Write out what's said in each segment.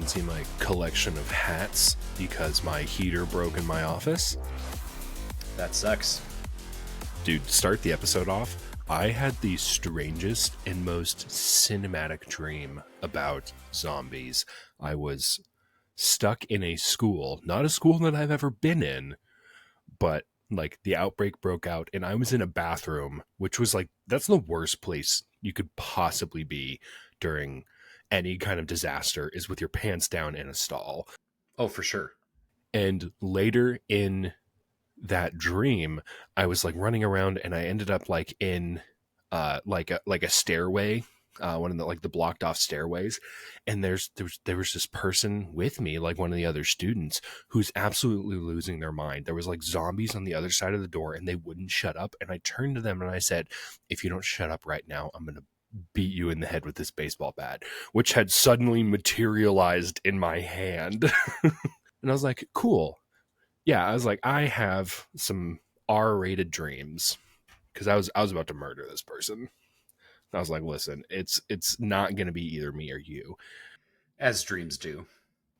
can see my collection of hats because my heater broke in my office. That sucks. Dude, to start the episode off, I had the strangest and most cinematic dream about zombies. I was stuck in a school, not a school that I've ever been in, but like the outbreak broke out and I was in a bathroom, which was like, that's the worst place you could possibly be during any kind of disaster, is with your pants down in a stall. Oh, for sure. And later in that dream, I was like running around and I ended up like in like a stairway, one of the like the blocked off stairways, and there was this person with me, like one of the other students, who's absolutely losing their mind. There was like zombies on the other side of the door and they wouldn't shut up, and I turned to them and I said, if you don't shut up right now, I'm gonna beat you in the head with this baseball bat, which had suddenly materialized in my hand. And I was like, cool. Yeah, I was like, I have some R-rated dreams, because I was about to murder this person. I was like, listen, it's not going to be either me or you. As dreams do.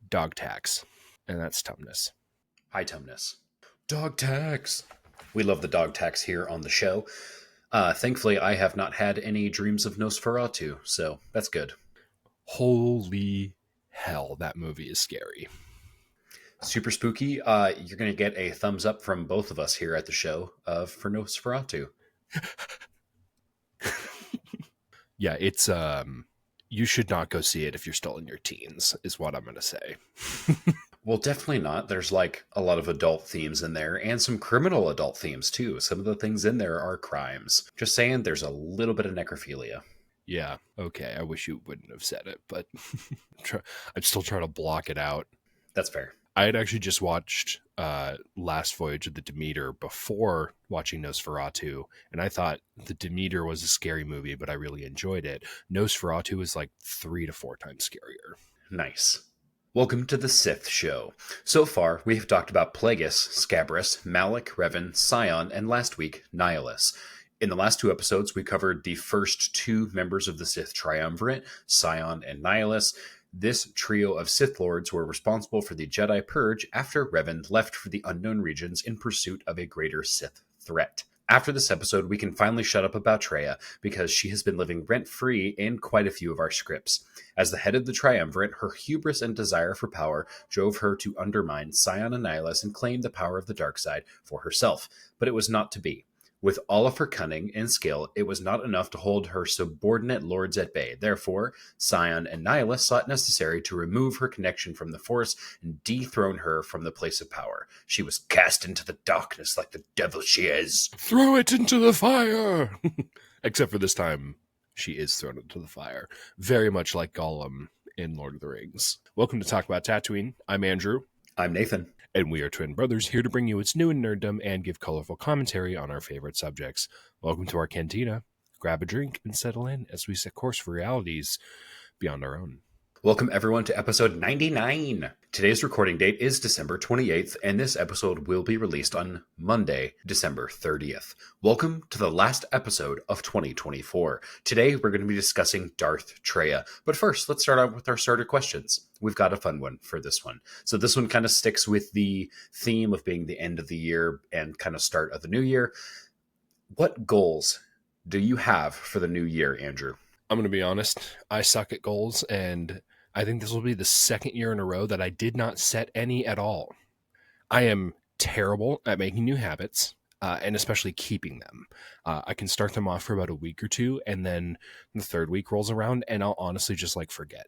Dog tax. And that's tumness. High tumness. Dog tax. We love the dog tax here on the show. Thankfully, I have not had any dreams of Nosferatu, so that's good. Holy hell, that movie is scary. Super spooky. You're going to get a thumbs up from both of us here at the show for Nosferatu. Yeah, it's you should not go see it if you're still in your teens, is what I'm going to say. Well, definitely not. There's like a lot of adult themes in there and some criminal adult themes too. Some of the things in there are crimes. Just saying, there's a little bit of necrophilia. Yeah, okay. I wish you wouldn't have said it, but I'm still trying to block it out. That's fair. I had actually just watched Last Voyage of the Demeter before watching Nosferatu, and I thought the Demeter was a scary movie, but I really enjoyed it. Nosferatu is like 3 to 4 times scarier. Nice. Welcome to the Sith Show. So far, we have talked about Plagueis, Scabrous, Malak, Revan, Scion, and last week, Nihilus. In the last 2 episodes, we covered the first 2 members of the Sith Triumvirate, Scion and Nihilus. This trio of Sith Lords were responsible for the Jedi Purge after Revan left for the unknown regions in pursuit of a greater Sith threat. After this episode, we can finally shut up about Traya, because she has been living rent-free in quite a few of our scripts. As the head of the Triumvirate, her hubris and desire for power drove her to undermine Scion and Nihilus and claim the power of the dark side for herself. But it was not to be. With all of her cunning and skill, it was not enough to hold her subordinate lords at bay. Therefore, Scion and Nihilus saw it necessary to remove her connection from the Force and dethrone her from the place of power. She was cast into the darkness like the devil she is. Throw it into the fire! Except for this time, she is thrown into the fire. Very much like Gollum in Lord of the Rings. Welcome to Talk About Tatooine. I'm Andrew. I'm Nathan. And we are twin brothers here to bring you what's new in nerddom and give colorful commentary on our favorite subjects. Welcome to our cantina. Grab a drink and settle in as we set course for realities beyond our own. Welcome everyone to episode 99. Today's recording date is December 28th, and this episode will be released on Monday, December 30th. Welcome to the last episode of 2024. Today we're going to be discussing Darth Traya. But first, let's start out with our starter questions. We've got a fun one for this one. So this one kind of sticks with the theme of being the end of the year and kind of start of the new year. What goals do you have for the new year, Andrew? I'm going to be honest. I suck at goals, and I think this will be the second year in a row that I did not set any at all. I am terrible at making new habits, and especially keeping them. I can start them off for about a week or 2, and then the 3rd week rolls around, and I'll honestly just like forget.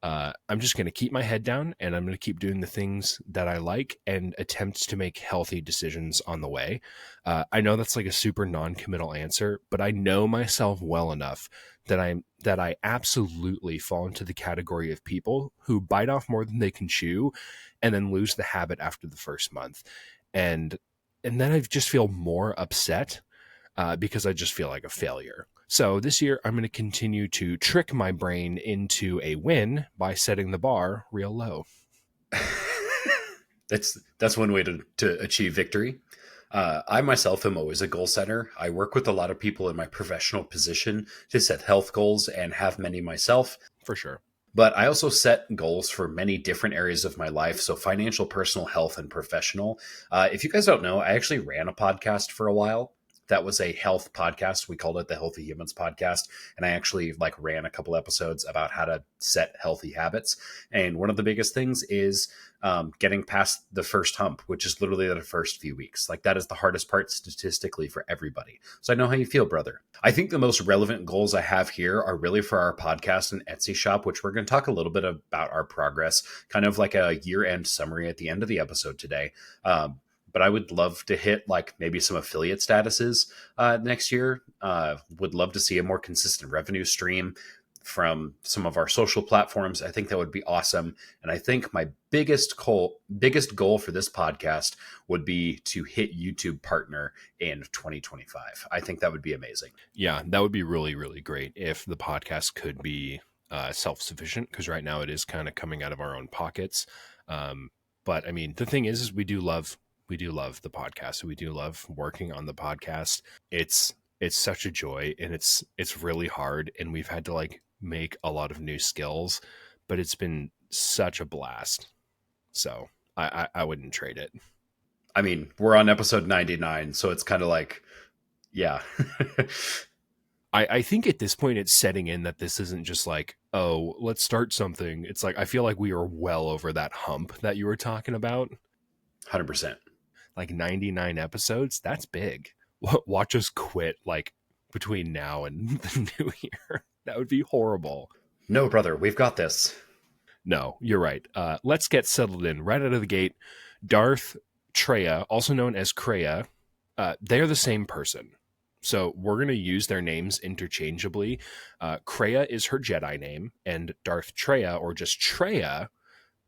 I'm just going to keep my head down, and I'm going to keep doing the things that I like and attempt to make healthy decisions on the way. I know that's like a super non-committal answer, but I know myself well enough that I absolutely fall into the category of people who bite off more than they can chew and then lose the habit after the first month. And then I just feel more upset because I just feel like a failure. So this year, I'm going to continue to trick my brain into a win by setting the bar real low. That's one way to achieve victory. I myself am always a goal setter. I work with a lot of people in my professional position to set health goals and have many myself. For sure. But I also set goals for many different areas of my life. So financial, personal, health, and professional. If you guys don't know, I actually ran a podcast for a while. That was a health podcast. We called it the Healthy Humans Podcast. And I actually like ran a couple episodes about how to set healthy habits. And one of the biggest things is getting past the first hump, which is literally the first few weeks. Like that is the hardest part statistically for everybody. So I know how you feel, brother. I think the most relevant goals I have here are really for our podcast and Etsy shop, which we're going to talk a little bit about our progress, kind of like a year-end summary at the end of the episode today. But I would love to hit like maybe some affiliate statuses next year. Would love to see a more consistent revenue stream from some of our social platforms. I think that would be awesome. And I think my biggest goal for this podcast would be to hit YouTube partner in 2025. I think that would be amazing. Yeah, that would be really, really great if the podcast could be self-sufficient, because right now it is kind of coming out of our own pockets. But I mean, the thing is we do love the podcast. We do love working on the podcast. It's such a joy, and it's really hard, and we've had to like make a lot of new skills, but it's been such a blast. So I wouldn't trade it. I mean, we're on episode 99, so it's kind of like, yeah. I think at this point it's setting in that this isn't just like, oh, let's start something. It's like I feel like we are well over that hump that you were talking about. 100%. Like 99 episodes, that's big. Watch us quit like between now and the new year. That would be horrible. No, brother, we've got this. No, you're right. Let's get settled in right out of the gate. Darth, Traya, also known as Kreia, they're the same person. So we're going to use their names interchangeably. Kreia is her Jedi name, and Darth Traya, or just Traya,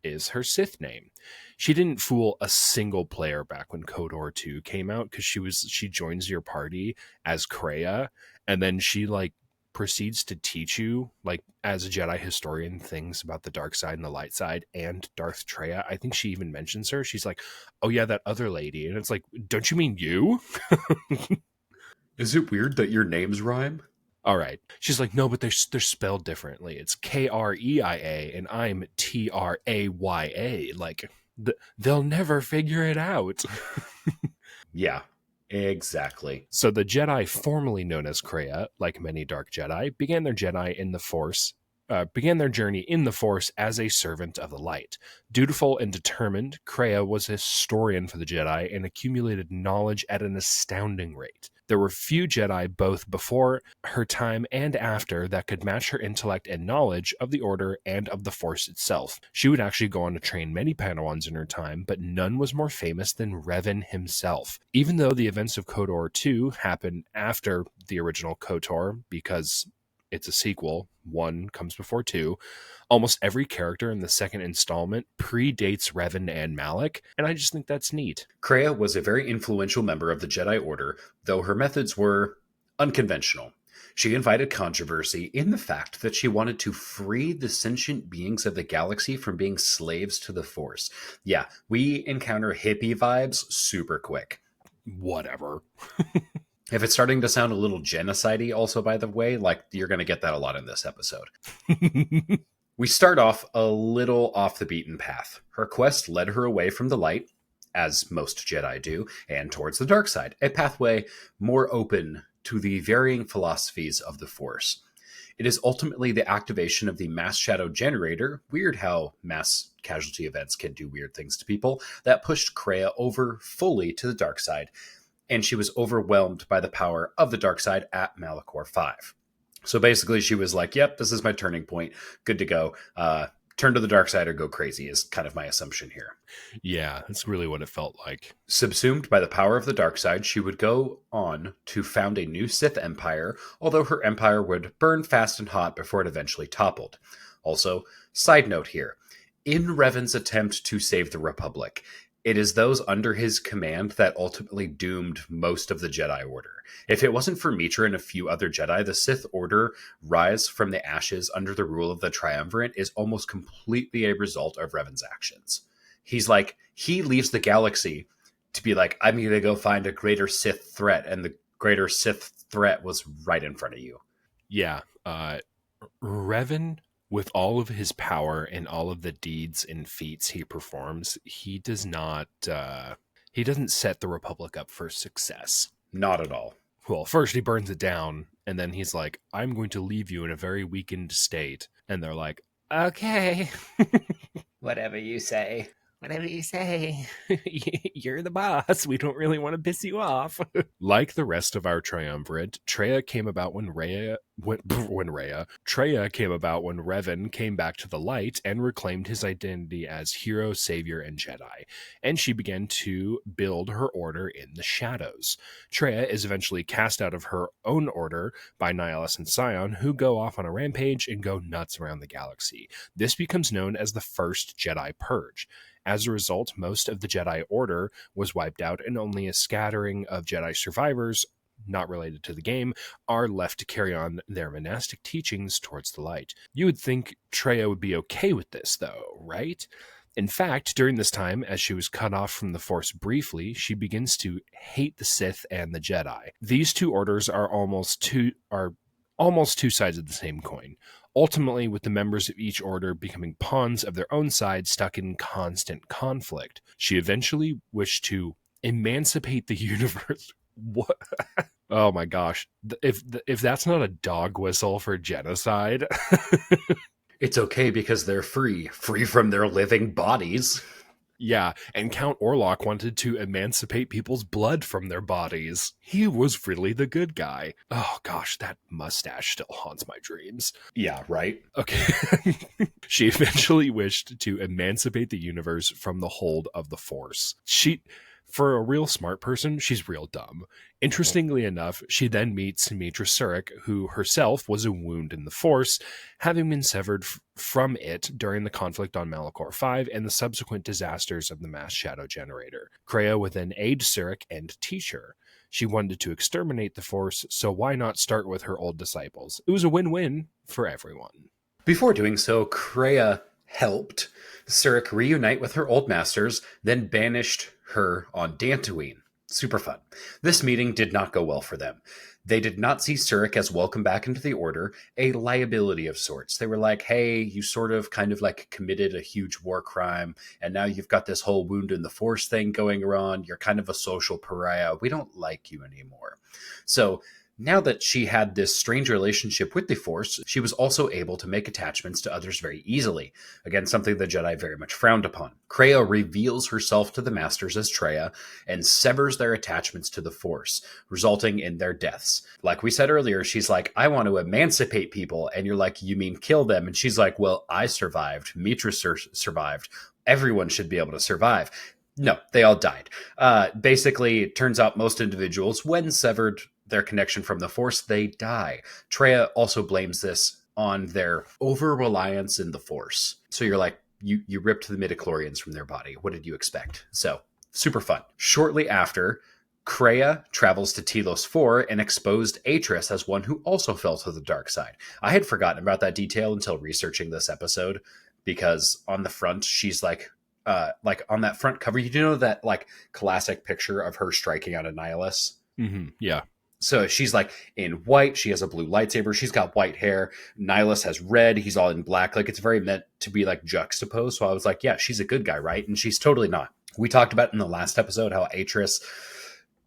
is her Sith name. She didn't fool a single player back when KOTOR 2 came out, because she joins your party as Kreia, and then she like proceeds to teach you, like as a Jedi historian, things about the dark side and the light side and Darth Traya. I think she even mentions her. She's like, oh yeah, that other lady. And it's like, don't you mean you? Is it weird that your names rhyme? All right. She's like, no, but they're spelled differently. It's Kreia and I'm Traya. Like, they'll never figure it out. Yeah, exactly. So the Jedi, formerly known as Kreia, like many Dark Jedi, began their journey in the Force as a servant of the light. Dutiful and determined, Kreia was a historian for the Jedi and accumulated knowledge at an astounding rate. There were few Jedi, both before her time and after, that could match her intellect and knowledge of the Order and of the Force itself. She would actually go on to train many Padawans in her time, but none was more famous than Revan himself. Even though the events of KOTOR 2 happen after the original KOTOR, because it's a sequel, 1 comes before 2, almost every character in the second installment predates Revan and Malak, and I just think that's neat. Kreia was a very influential member of the Jedi Order, though her methods were unconventional. She invited controversy in the fact that she wanted to free the sentient beings of the galaxy from being slaves to the Force. Yeah, we encounter hippie vibes super quick. Whatever. If it's starting to sound a little genocide-y also, by the way, like you're going to get that a lot in this episode. We start off a little off the beaten path. Her quest led her away from the light, as most Jedi do, and towards the dark side, a pathway more open to the varying philosophies of the Force. It is ultimately the activation of the mass shadow generator, weird how mass casualty events can do weird things to people, that pushed Kreia over fully to the dark side, and she was overwhelmed by the power of the dark side at Malachor 5. So basically she was like, yep, this is my turning point. Good to go. Turn to the dark side or go crazy is kind of my assumption here. Yeah, that's really what it felt like. Subsumed by the power of the dark side, she would go on to found a new Sith empire, although her empire would burn fast and hot before it eventually toppled. Also, side note here, in Revan's attempt to save the Republic, it is those under his command that ultimately doomed most of the Jedi Order. If it wasn't for Mitra and a few other Jedi, the Sith Order rise from the ashes under the rule of the Triumvirate is almost completely a result of Revan's actions. He's like, he leaves the galaxy to be like, I'm going to go find a greater Sith threat, and the greater Sith threat was right in front of you. Yeah, Revan With all of his power and all of the deeds and feats he performs, he doesn't set the Republic up for success. Not at all. Well, first he burns it down, and then he's like, I'm going to leave you in a very weakened state. And they're like, okay. Whatever you say. Whatever you say. You're the boss. We don't really want to piss you off. Like the rest of our triumvirate, Traya came about when Traya came about when Revan came back to the light and reclaimed his identity as hero, savior, and Jedi. And she began to build her order in the shadows. Traya is eventually cast out of her own order by Nihilus and Sion, who go off on a rampage and go nuts around the galaxy. This becomes known as the First Jedi Purge. As a result, most of the Jedi Order was wiped out, and only a scattering of Jedi survivors, not related to the game, are left to carry on their monastic teachings towards the light. You would think Traya would be okay with this, though, right? In fact, during this time, as she was cut off from the Force briefly, she begins to hate the Sith and the Jedi. These two orders are almost two sides of the same coin, ultimately with the members of each order becoming pawns of their own side, stuck in constant conflict. She eventually wished to emancipate the universe. What? Oh my gosh. If that's not a dog whistle for genocide. It's okay because they're free from their living bodies. Yeah, and Count Orlok wanted to emancipate people's blood from their bodies. He was really the good guy. Oh gosh, that mustache still haunts my dreams. Yeah, right? Okay. She eventually wished to emancipate the universe from the hold of the Force. For a real smart person, she's real dumb. Interestingly enough, she then meets Mitra Surik, who herself was a wound in the Force, having been severed from it during the conflict on Malachor 5 and the subsequent disasters of the mass shadow generator. Kreia would then aid Surik and teach her. She wanted to exterminate the Force, so why not start with her old disciples? It was a win-win for everyone. Before doing so, Kreia helped Surik reunite with her old masters, then banished her on Tatooine. Super fun. This meeting did not go well for them. They did not see Surik as welcome back into the Order, a liability of sorts. They were like, hey, you sort of kind of like committed a huge war crime, and now you've got this whole wound in the Force thing going around. You're kind of a social pariah. We don't like you anymore. So now that she had this strange relationship with the Force, she was also able to make attachments to others very easily. Again, something the Jedi very much frowned upon. Kreia reveals herself to the Masters as Traya and severs their attachments to the Force, resulting in their deaths. Like we said earlier, she's like, I want to emancipate people. And you're like, you mean kill them? And she's like, well, I survived. Mitra survived. Everyone should be able to survive. No, they all died. Basically, it turns out most individuals, when severed their connection from the Force, they die. Traya also blames this on their over-reliance in the Force. So you're like, you ripped the midichlorians from their body. What did you expect? So, super fun. Shortly after, Kreia travels to Telos 4 and exposed Atris as one who also fell to the dark side. I had forgotten about that detail until researching this episode, because on the front, she's like on that front cover, you know that like classic picture of her striking out a Nihilus? Mm-hmm. Yeah. So she's like in white. She has a blue lightsaber. She's got white hair. Nihilus has red. He's all in black. Like it's very meant to be like juxtaposed. So I was like, yeah, she's a good guy, right? And she's totally not. We talked about in the last episode how Atris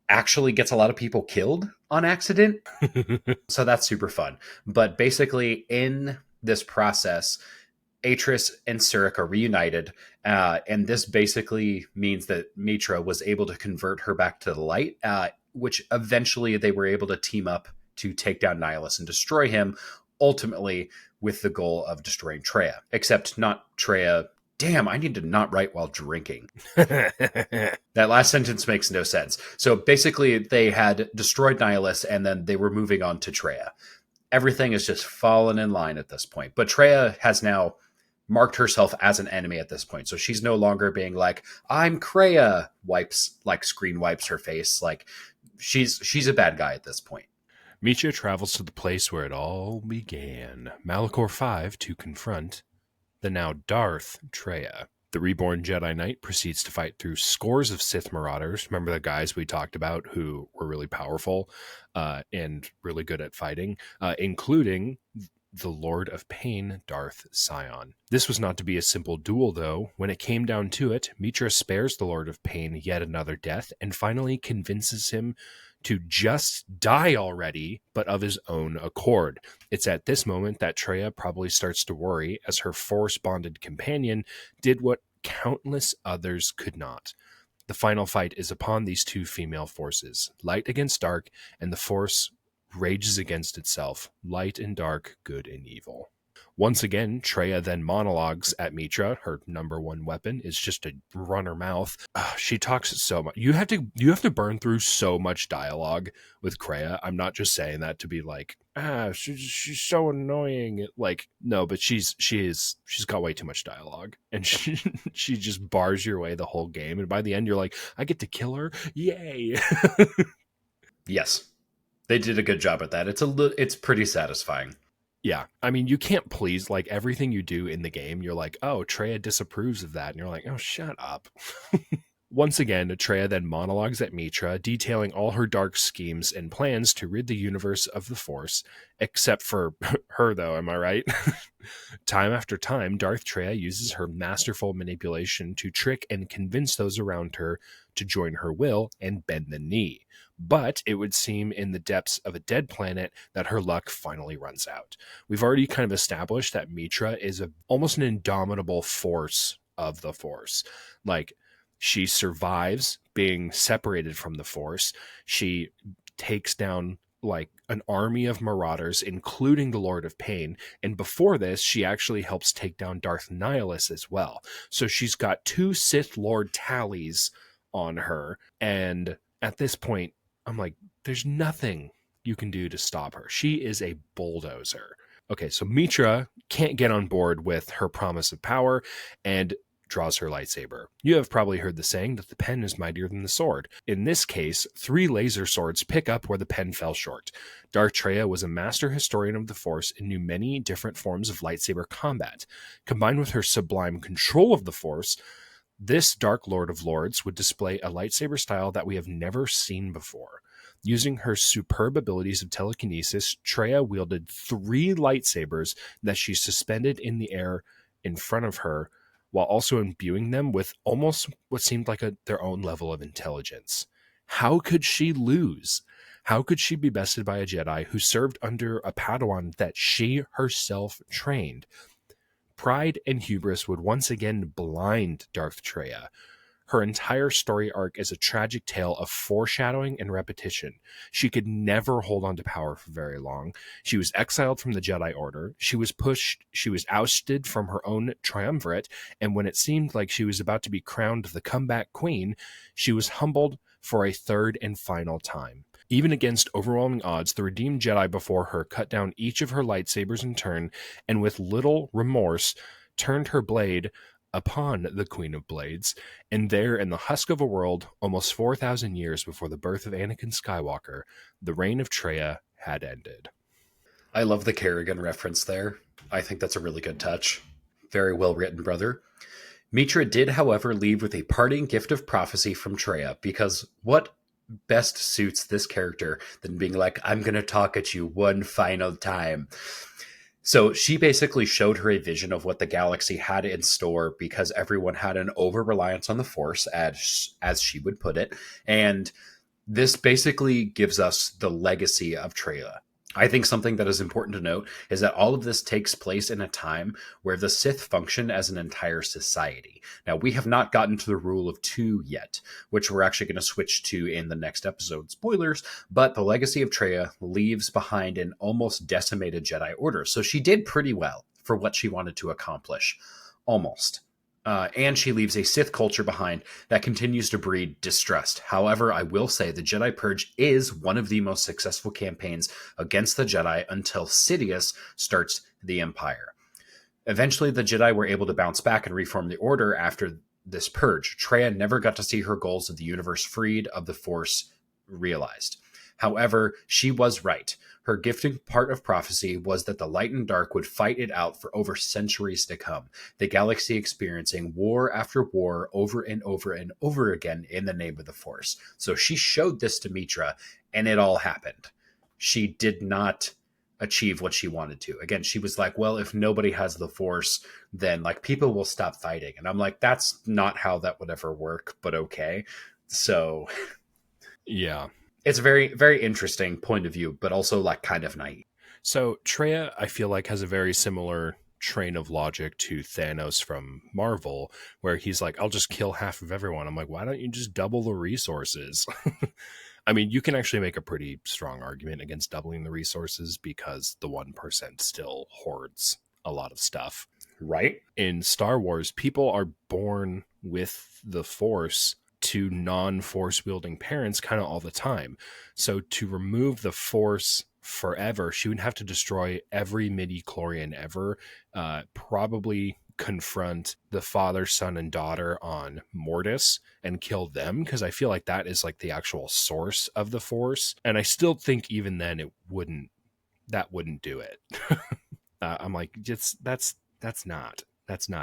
actually gets a lot of people killed on accident. So that's super fun. But basically in this process, Atris and Surik are reunited, and this basically means that Mitra was able to convert her back to the light, which eventually they were able to team up to take down Nihilus and destroy him, ultimately with the goal of destroying Traya. Except not Traya. Damn, I need to not write while drinking. That last sentence makes no sense. So basically, they had destroyed Nihilus, and then they were moving on to Traya. Everything is just fallen in line at this point. But Traya has now marked herself as an enemy at this point. So she's no longer being like, I'm Kreia, screen wipes her face. Like she's a bad guy at this point. Mitra travels to the place where it all began, Malachor 5, to confront the now Darth Traya. The reborn Jedi Knight proceeds to fight through scores of Sith Marauders. Remember the guys we talked about who were really powerful and really good at fighting, including the Lord of Pain, Darth Sion. This was not to be a simple duel, though. When it came down to it, Mitra spares the Lord of Pain yet another death and finally convinces him to just die already, but of his own accord. It's at this moment that Traya probably starts to worry, as her Force-bonded companion did what countless others could not. The final fight is upon these two female forces, light against dark, and the Force rages against itself, light and dark, good and evil. Once again, Traya then monologues at Mitra. Her number one weapon is just to run her mouth. She talks so much. You have to burn through so much dialogue with Traya. I'm not just saying that to be like, she's so annoying. Like, no, but she's got way too much dialogue, and she just bars your way the whole game. And by the end, you're like, I get to kill her, yay! Yes, they did a good job at that. It's pretty satisfying. Yeah, I mean, you can't please, like, everything you do in the game. You're like, oh, Traya disapproves of that. And you're like, oh, shut up. Once again, Traya then monologues at Mitra, detailing all her dark schemes and plans to rid the universe of the Force, except for her, though, am I right? Time after time, Darth Traya uses her masterful manipulation to trick and convince those around her to join her will and bend the knee. But it would seem in the depths of a dead planet that her luck finally runs out. We've already kind of established that Mitra is almost an indomitable force of the Force. Like, she survives being separated from the Force. She takes down like an army of marauders, including the Lord of Pain. And before this, she actually helps take down Darth Nihilus as well. So she's got two Sith Lord tallies on her. And at this point, I'm like, there's nothing you can do to stop her. She is a bulldozer. Okay, so Mitra can't get on board with her promise of power and draws her lightsaber. You have probably heard the saying that the pen is mightier than the sword. In this case, 3 laser swords pick up where the pen fell short. Darth Traya was a master historian of the Force and knew many different forms of lightsaber combat. Combined with her sublime control of the Force, this Dark Lord of Lords would display a lightsaber style that we have never seen before. Using her superb abilities of telekinesis, Traya wielded 3 lightsabers that she suspended in the air in front of her, while also imbuing them with almost what seemed like their own level of intelligence. How could she lose? How could she be bested by a Jedi who served under a Padawan that she herself trained? Pride and hubris would once again blind Darth Traya. Her entire story arc is a tragic tale of foreshadowing and repetition. She could never hold on to power for very long. She was exiled from the Jedi Order. She was ousted from her own triumvirate, and when it seemed like she was about to be crowned the comeback queen, she was humbled for a third and final time. Even against overwhelming odds, the redeemed Jedi before her cut down each of her lightsabers in turn, and with little remorse turned her blade upon the Queen of Blades, and there in the husk of a world, almost 4,000 years before the birth of Anakin Skywalker, the reign of Traya had ended. I love the Kerrigan reference there. I think that's a really good touch. Very well written, brother. Mitra did, however, leave with a parting gift of prophecy from Traya, because what best suits this character than being like, I'm going to talk at you one final time. So she basically showed her a vision of what the galaxy had in store because everyone had an over-reliance on the Force, as she would put it. And this basically gives us the legacy of Traya. I think something that is important to note is that all of this takes place in a time where the Sith function as an entire society. Now, we have not gotten to the rule of 2 yet, which we're actually going to switch to in the next episode. Spoilers, but the legacy of Traya leaves behind an almost decimated Jedi Order. So she did pretty well for what she wanted to accomplish. Almost. And she leaves a Sith culture behind that continues to breed distrust. However, I will say the Jedi Purge is one of the most successful campaigns against the Jedi until Sidious starts the Empire. Eventually, the Jedi were able to bounce back and reform the Order after this purge. Traya never got to see her goals of the universe freed of the Force realized. However, she was right. Her gifting part of prophecy was that the light and dark would fight it out for over centuries to come, the galaxy experiencing war after war over and over and over again in the name of the Force. So she showed this to Mitra, and it all happened. She did not achieve what she wanted to. Again, she was like, well, if nobody has the Force, then like people will stop fighting. And I'm like, that's not how that would ever work, but okay. So Yeah. it's a very, very interesting point of view, but also like kind of naive. So Traya, I feel like, has a very similar train of logic to Thanos from Marvel, where he's like, I'll just kill half of everyone. I'm like, why don't you just double the resources? I mean, you can actually make a pretty strong argument against doubling the resources because the 1% still hoards a lot of stuff. Right? In Star Wars, people are born with the Force to non-Force wielding parents kind of all the time. So to remove the Force forever, she would have to destroy every midi-chlorian ever, probably confront the father, son, and daughter on Mortis and kill them, because I feel like that is like the actual source of the Force. And I still think even then that wouldn't do it. I'm like, that's not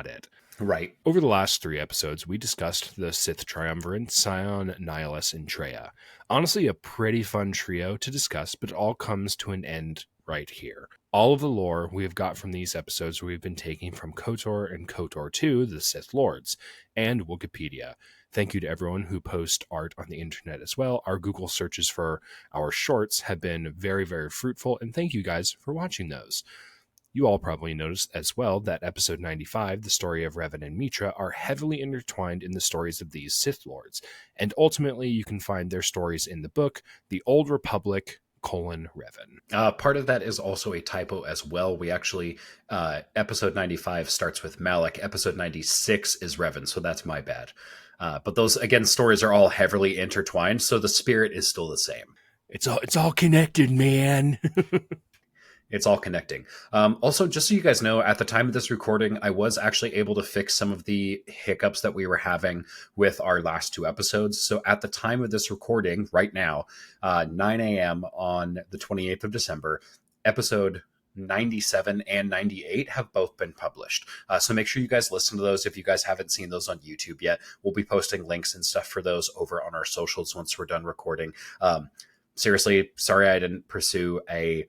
it. Right. Over the last 3 episodes, we discussed the Sith Triumvirate, Sion, Nihilus, and Traya. Honestly, a pretty fun trio to discuss, but it all comes to an end right here. All of the lore we have got from these episodes we've been taking from KOTOR and KOTOR 2, the Sith Lords, and Wikipedia. Thank you to everyone who posts art on the internet as well. Our Google searches for our shorts have been very, very fruitful, and thank you guys for watching those. You all probably noticed as well that episode 95, the story of Revan and Mitra, are heavily intertwined in the stories of these Sith Lords, and ultimately you can find their stories in the book, The Old Republic, Revan. Part of that is also a typo as well. We actually, episode 95 starts with Malak, episode 96 is Revan, so that's my bad. But those, again, stories are all heavily intertwined, so the spirit is still the same. It's all connected, man. It's all connecting. Also, just so you guys know, at the time of this recording, I was actually able to fix some of the hiccups that we were having with our last 2 episodes. So at the time of this recording, right now, 9 a.m. on the 28th of December, episode 97 and 98 have both been published. So make sure you guys listen to those if you guys haven't seen those on YouTube yet. We'll be posting links and stuff for those over on our socials once we're done recording. Seriously, sorry I didn't pursue a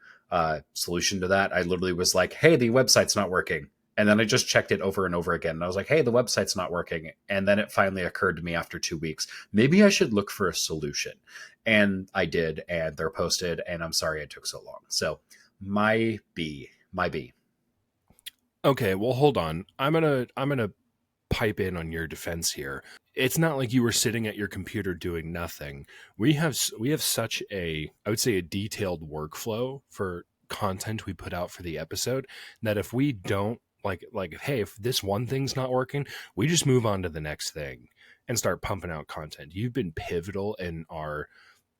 solution to that. I literally was like, hey, the website's not working. And then I just checked it over and over again. And I was like, hey, the website's not working. And then it finally occurred to me after 2 weeks, maybe I should look for a solution. And I did, and they're posted, and I'm sorry it took so long. So my B. Okay, well, hold on. I'm gonna pipe in on your defense here. It's not like you were sitting at your computer doing nothing. We have such a, I would say, a detailed workflow for content we put out for the episode that if we don't like, hey, if this one thing's not working, we just move on to the next thing and start pumping out content. You've been pivotal in our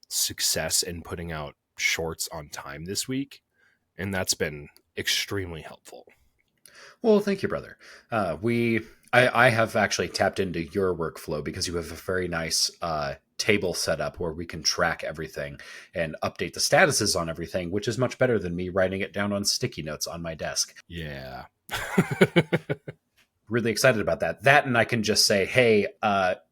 success in putting out shorts on time this week, and that's been extremely helpful. Well, thank you, brother. I have actually tapped into your workflow because you have a very nice table set up where we can track everything and update the statuses on everything, which is much better than me writing it down on sticky notes on my desk. Yeah. Really excited about that. That, and I can just say, hey,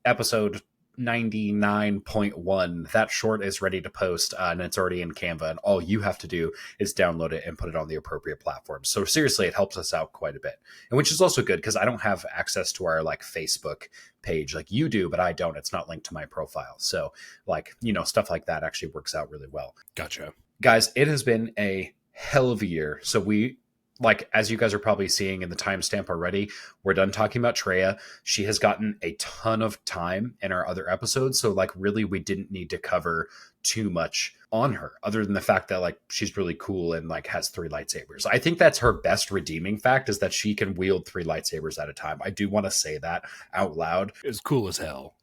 episode 99.1, that short is ready to post, and it's already in Canva, and all you have to do is download it and put it on the appropriate platform. So seriously, it helps us out quite a bit, and which is also good because I don't have access to our like Facebook page like you do, but I don't. It's not linked to my profile. So like, stuff like that actually works out really well. Gotcha. Guys, it has been a hell of a year. So we, like, as you guys are probably seeing in the timestamp already, we're done talking about Traya. She has gotten a ton of time in our other episodes. So, like, really, we didn't need to cover too much on her other than the fact that, like, she's really cool and, like, has 3 lightsabers. I think that's her best redeeming fact is that she can wield 3 lightsabers at a time. I do want to say that out loud. It's cool as hell.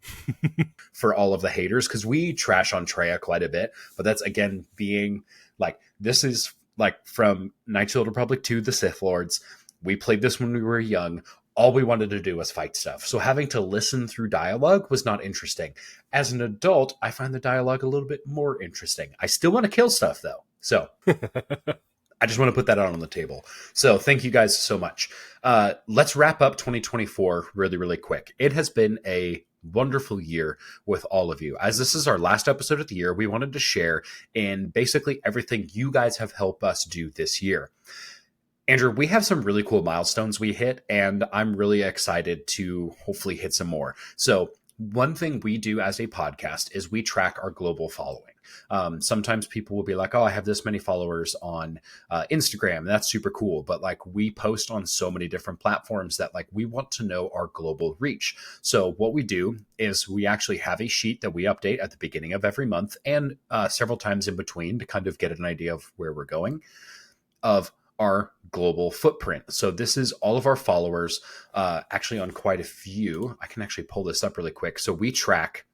For all of the haters, because we trash on Traya quite a bit. But that's, again, being, like, this is like from Knights of the Old Republic to the Sith Lords. We played this when we were young. All we wanted to do was fight stuff. So having to listen through dialogue was not interesting. As an adult, I find the dialogue a little bit more interesting. I still want to kill stuff, though. So I just want to put that out on the table. So thank you guys so much. Let's wrap up 2024 really, really quick. It has been a wonderful year with all of you. As this is our last episode of the year, we wanted to share in basically everything you guys have helped us do this year. Andrew, we have some really cool milestones we hit, and I'm really excited to hopefully hit some more. So, one thing we do as a podcast is we track our global following. Sometimes people will be like, oh, I have this many followers on Instagram. That's super cool. But like we post on so many different platforms that like we want to know our global reach. So what we do is we actually have a sheet that we update at the beginning of every month and several times in between to kind of get an idea of where we're going, of our global footprint. So this is all of our followers, actually on quite a few. I can actually pull this up really quick. So we track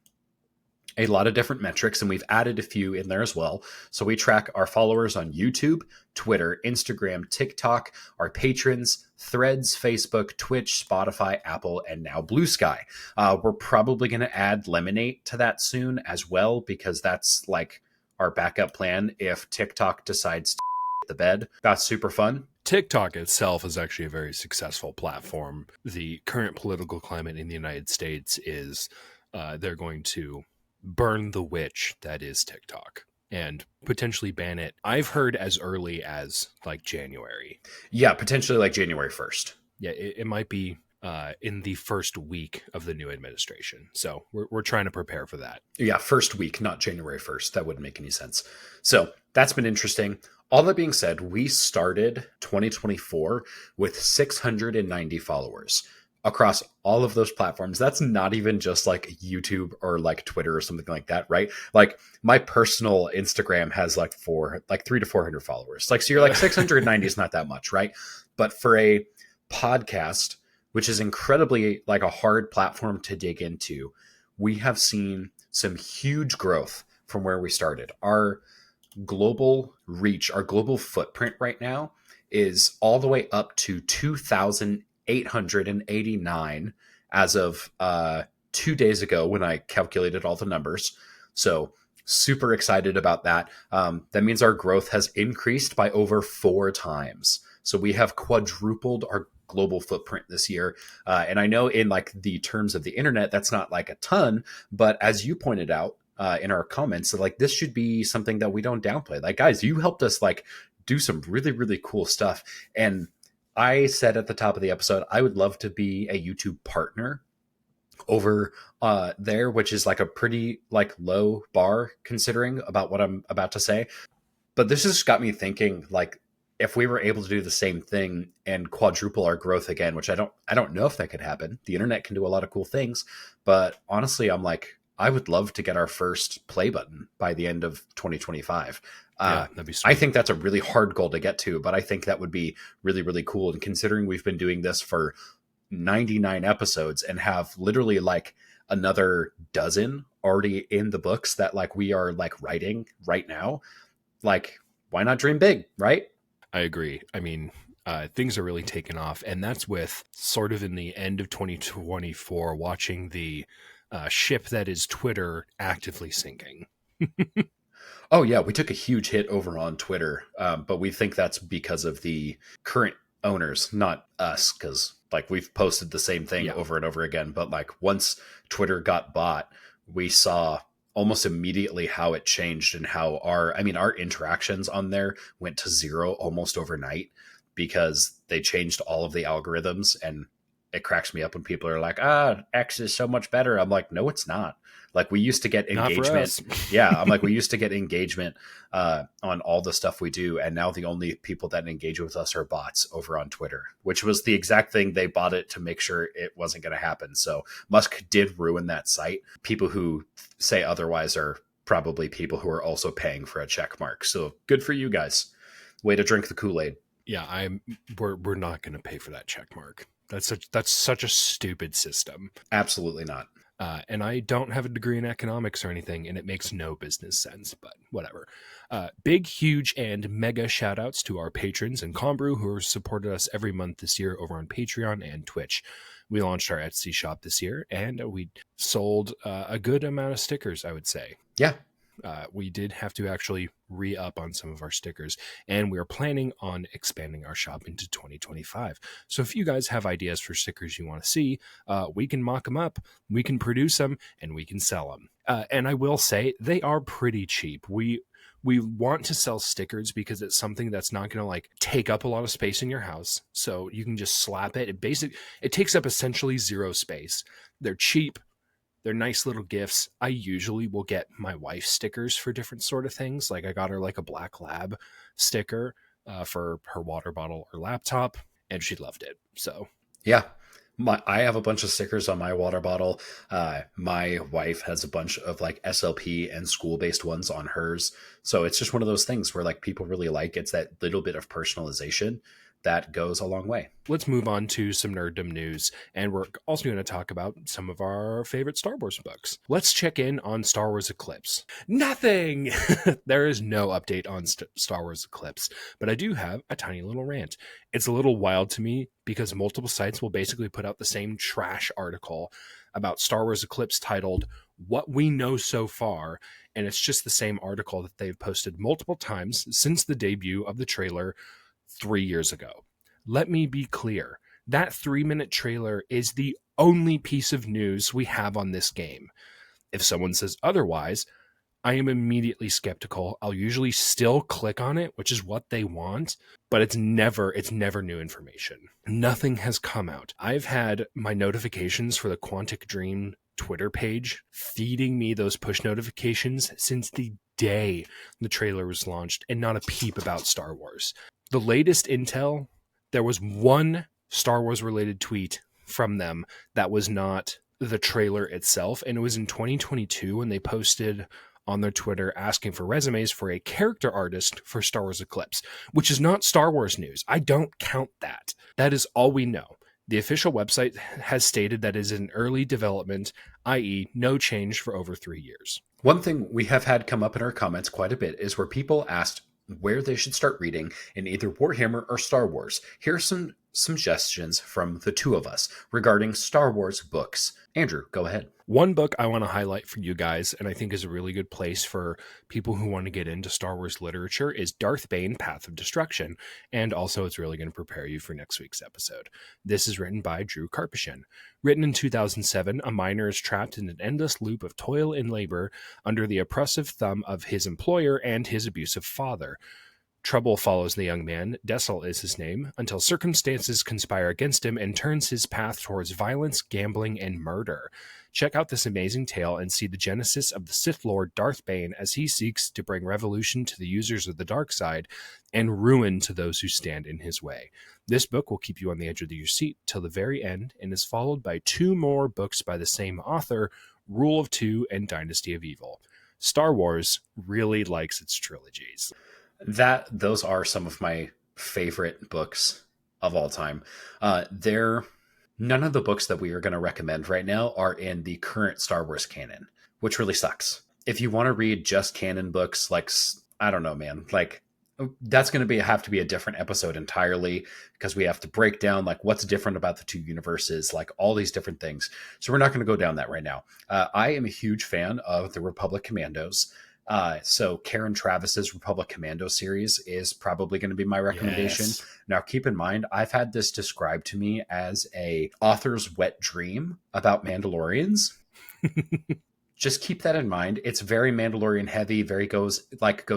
a lot of different metrics, and we've added a few in there as well. So we track our followers on YouTube, Twitter, Instagram, TikTok, our patrons, Threads, Facebook, Twitch, Spotify, Apple, and now Blue Sky. We're probably going to add Lemonade to that soon as well, because that's like our backup plan if TikTok decides to the bed. That's super fun. TikTok itself is actually a very successful platform. The current political climate in the United States is they're going to burn the witch that is TikTok and potentially ban it. I've heard as early as like January. Yeah, potentially like January 1st. Yeah, it might be in the first week of the new administration. So we're trying to prepare for that. Yeah, first week, not January 1st. That wouldn't make any sense. So that's been interesting. All that being said, we started 2024 with 690 followers across all of those platforms. That's not even just like YouTube or like Twitter or something like that, right? Like my personal Instagram has like 300 to 400 followers. Like, so you're like 690 is not that much, right? But for a podcast, which is incredibly like a hard platform to dig into, we have seen some huge growth from where we started. Our global reach, our global footprint right now is all the way up to 2,889 as of 2 days ago when I calculated all the numbers. So super excited about that. That means our growth has increased by over 4 times. So we have quadrupled our global footprint this year. And I know in like the terms of the internet, that's not like a ton, but as you pointed out, in our comments, that like this should be something that we don't downplay. Like, guys, you helped us like do some really, really cool stuff. And I said at the top of the episode, I would love to be a YouTube partner over there, which is like a pretty like low bar considering about what I'm about to say. But this has got me thinking, like, if we were able to do the same thing and quadruple our growth again, which I don't know if that could happen. The internet can do a lot of cool things, but honestly, I'm like, I would love to get our first play button by the end of 2025. Yeah, that'd be sweet. I think that's a really hard goal to get to, but I think that would be really, really cool. And considering we've been doing this for 99 episodes and have literally like another dozen already in the books that like we are like writing right now, like why not dream big, right? I agree. I mean, things are really taking off, and that's with sort of in the end of 2024 watching the ship that is Twitter actively sinking. Oh yeah, we took a huge hit over on Twitter, but we think that's because of the current owners, not us, because like we've posted the same thing over and over again. But like once Twitter got bought, we saw almost immediately how it changed and how our interactions on there went to zero almost overnight because they changed all of the algorithms. And it cracks me up when people are like, X is so much better. I'm like, no, it's not. Like we used to get engagement. Yeah. I'm like, we used to get engagement on all the stuff we do. And now the only people that engage with us are bots over on Twitter, which was the exact thing they bought it to make sure it wasn't going to happen. So Musk did ruin that site. People who say otherwise are probably people who are also paying for a check mark. So good for you guys. Way to drink the Kool-Aid. Yeah, we're not going to pay for that check mark. That's such a stupid system. Absolutely not. And I don't have a degree in economics or anything, and it makes no business sense, but whatever. Big, huge, and mega shout outs to our patrons and Combrew who have supported us every month this year over on Patreon and Twitch. We launched our Etsy shop this year, and we sold a good amount of stickers, I would say. Yeah. We did have to actually re-up on some of our stickers, and we're planning on expanding our shop into 2025. So if you guys have ideas for stickers you want to see, we can mock them up, we can produce them, and we can sell them. And I will say they are pretty cheap. We want to sell stickers because it's something that's not going to like take up a lot of space in your house. So you can just slap it. It takes up essentially zero space. They're cheap. They're nice little gifts. I usually will get my wife stickers for different sort of things. Like I got her like a black lab sticker for her water bottle or laptop, and she loved it. So Yeah. I have a bunch of stickers on my water bottle. My wife has a bunch of like SLP and school based ones on hers. So it's just one of those things where like people really like it's that little bit of personalization that goes a long way. let's move on to some nerddom news, and we're also going to talk about some of our favorite Star Wars books. Let's check in on Star Wars Eclipse. Nothing! There is no update on Star Wars Eclipse, but I do have a tiny little rant. It's a little wild to me because multiple sites will basically put out the same trash article about Star Wars Eclipse titled What We Know So Far, and it's just the same article that they've posted multiple times since the debut of the trailer 3 years ago. Let me be clear. That 3-minute trailer is the only piece of news we have on this game. If someone says otherwise, I am immediately skeptical. I'll usually still click on it, which is what they want, but it's never new information. Nothing has come out. I've had my notifications for the Quantic Dream Twitter page feeding me those push notifications since the day the trailer was launched, and not a peep about Star Wars. The latest intel, there was one Star Wars related tweet from them that was not the trailer itself, and it was in 2022 when they posted on their Twitter asking for resumes for a character artist for Star Wars Eclipse, which is not Star Wars news. I don't count that. That is all we know. The official website has stated that it is in early development, i.e. no change for over 3 years. One thing we have had come up in our comments quite a bit is where people asked where they should start reading in either Warhammer or Star Wars. Here are some suggestions from the two of us regarding Star Wars books. Andrew, go ahead. One book I want to highlight for you guys, and I think is a really good place for people who want to get into Star Wars literature, is Darth Bane, Path of Destruction, and also it's really going to prepare you for next week's episode. This is written by Drew Karpyshyn. Written in 2007, a miner is trapped in an endless loop of toil and labor under the oppressive thumb of his employer and his abusive father. Trouble follows the young man, Dessel is his name, until circumstances conspire against him and turns his path towards violence, gambling, and murder. Check out this amazing tale and see the genesis of the Sith Lord Darth Bane as he seeks to bring revolution to the users of the dark side and ruin to those who stand in his way. This book will keep you on the edge of your seat till the very end and is followed by 2 more books by the same author, Rule of Two and Dynasty of Evil. Star Wars really likes its trilogies. Those are some of my favorite books of all time. None of the books that we are going to recommend right now are in the current Star Wars canon, which really sucks. If you want to read just canon books, like, I don't know, man, like that's going to have to be a different episode entirely, because we have to break down like what's different about the two universes, like all these different things. So we're not going to go down that right now. I am a huge fan of the Republic Commandos. So Karen Travis's Republic Commando series is probably going to be my recommendation. Yes. Now, keep in mind, I've had this described to me as a author's wet dream about Mandalorians. Just keep that in mind. It's very Mandalorian heavy, goes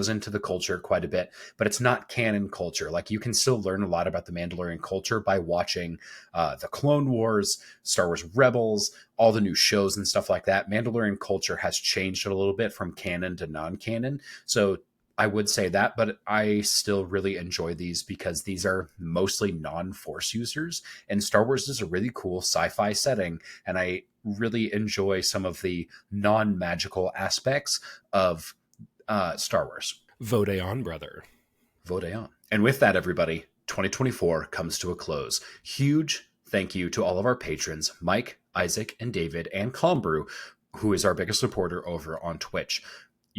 into the culture quite a bit, but it's not canon culture. Like, you can still learn a lot about the Mandalorian culture by watching the Clone Wars, Star Wars Rebels, all the new shows and stuff like that. Mandalorian culture has changed a little bit from canon to non-canon. So I would say that, but I still really enjoy these because these are mostly non-Force users, and Star Wars is a really cool sci-fi setting, and I really enjoy some of the non-magical aspects of Star Wars. Vote on, brother. Vote on. And with that, everybody, 2024 comes to a close. Huge thank you to all of our patrons, Mike, Isaac, and David, and Calmbrew, who is our biggest supporter over on Twitch.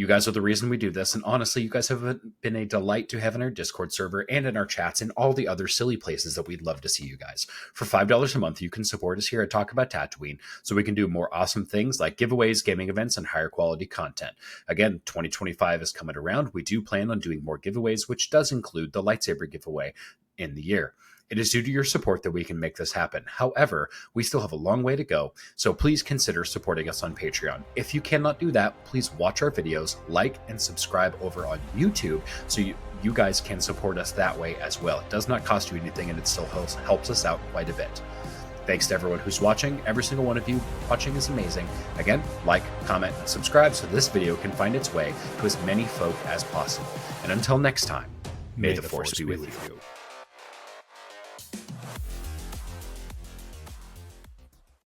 You guys are the reason we do this, and honestly, you guys have been a delight to have in our Discord server and in our chats and all the other silly places that we'd love to see you guys. For $5 a month, you can support us here at Talk About Tatooine, so we can do more awesome things like giveaways, gaming events, and higher quality content. Again, 2025 is coming around. We do plan on doing more giveaways, which does include the lightsaber giveaway in the year. It is due to your support that we can make this happen. However, we still have a long way to go, so please consider supporting us on Patreon. If you cannot do that, please watch our videos, like, and subscribe over on YouTube so you guys can support us that way as well. It does not cost you anything, and it still helps us out quite a bit. Thanks to everyone who's watching. Every single one of you watching is amazing. Again, like, comment, and subscribe so this video can find its way to as many folk as possible. And until next time, may the Force be with you.